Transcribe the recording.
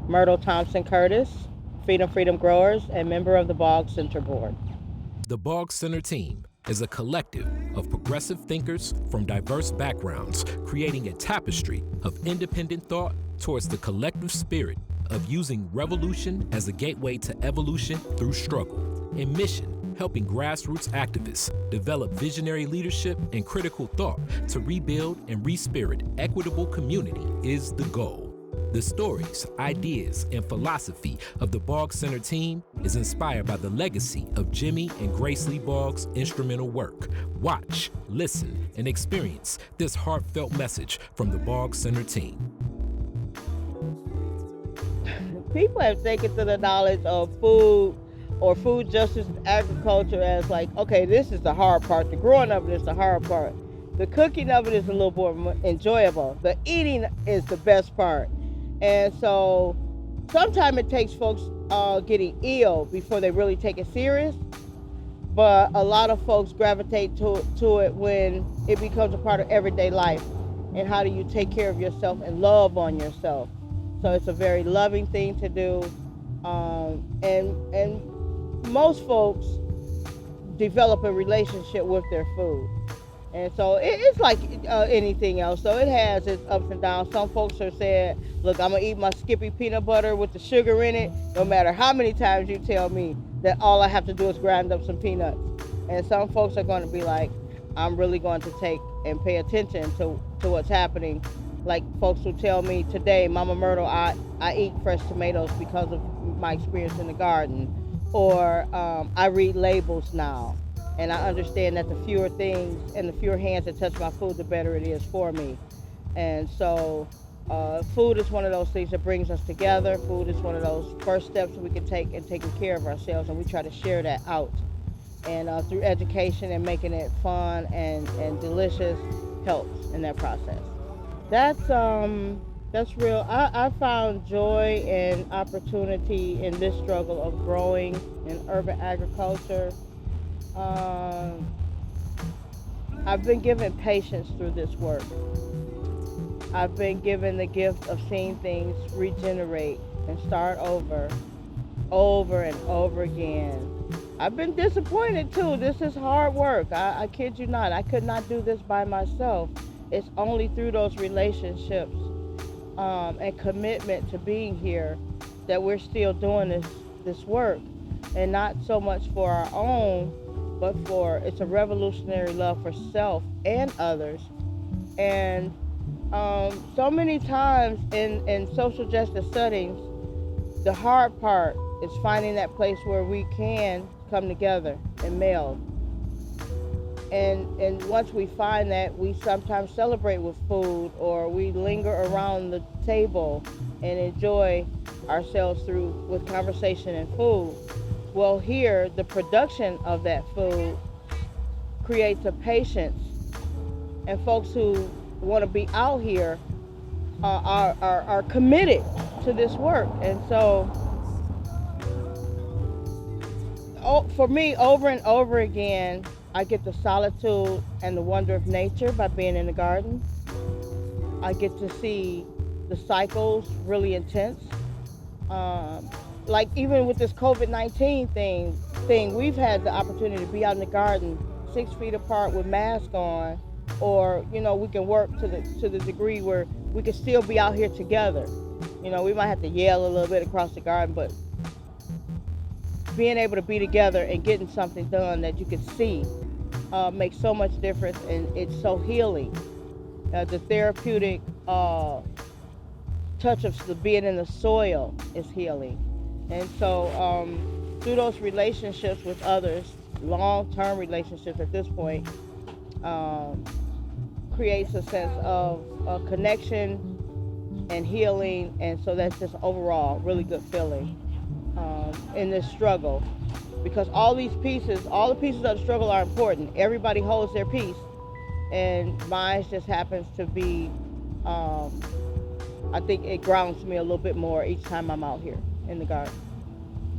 Myrtle Thompson Curtis, Freedom Growers, and member of the Bog Center Board. The Bog Center team is a collective of progressive thinkers from diverse backgrounds, creating a tapestry of independent thought towards the collective spirit of using revolution as a gateway to evolution through struggle. In mission, helping grassroots activists develop visionary leadership and critical thought to rebuild and respirit equitable community is the goal. The stories, ideas, and philosophy of the Bog Center team is inspired by the legacy of Jimmy and Grace Lee Boggs' instrumental work. Watch, listen, and experience this heartfelt message from the Bog Center team. People have taken to the knowledge of food or food justice and agriculture as like, okay, this is the hard part. The growing of it is the hard part. The cooking of it is a little more enjoyable. The eating is the best part. And so sometimes it takes folks getting ill before they really take it serious. But a lot of folks gravitate to it when it becomes a part of everyday life. And how do you take care of yourself and love on yourself? So it's a very loving thing to do. And most folks develop a relationship with their food. And so it's like anything else. So it has its ups and downs. Some folks are saying, look, I'm going to eat my Skippy peanut butter with the sugar in it, no matter how many times you tell me that all I have to do is grind up some peanuts. And some folks are going to be like, I'm really going to take and pay attention to what's happening. Like folks who tell me today, Mama Myrtle, I eat fresh tomatoes because of my experience in the garden. Or I read labels now. And I understand that the fewer things and the fewer hands that touch my food, the better it is for me. And so food is one of those things that brings us together. Food is one of those first steps we can take in taking care of ourselves, and we try to share that out. And through education and making it fun and delicious helps in that process. That's real. I found joy and opportunity in this struggle of growing in urban agriculture. I've been given patience through this work. I've been given the gift of seeing things regenerate and start over and over again. I've been disappointed too. This is hard work. I kid you not. I could not do this by myself. It's only through those relationships and commitment to being here that we're still doing this work. And not so much for our own, but it's a revolutionary love for self and others. And so many times in social justice settings, the hard part is finding that place where we can come together and meld. And once we find that, we sometimes celebrate with food, or we linger around the table and enjoy ourselves with conversation and food. Well, here, the production of that food creates a patience, and folks who want to be out here are committed to this work. And so, for me, over and over again, I get the solitude and the wonder of nature by being in the garden. I get to see the cycles really intense. Like even with this COVID-19 thing, we've had the opportunity to be out in the garden 6 feet apart with masks on, or we can work to the degree where we can still be out here together. We might have to yell a little bit across the garden, but being able to be together and getting something done that you can see makes so much difference, and it's so healing. The therapeutic touch of being in the soil is healing. And so through those relationships with others, long-term relationships at this point, creates a sense of connection and healing. And so that's just overall really good feeling in this struggle. Because all the pieces of the struggle are important. Everybody holds their piece. And mine just happens to be, I think it grounds me a little bit more each time I'm out here in the garden.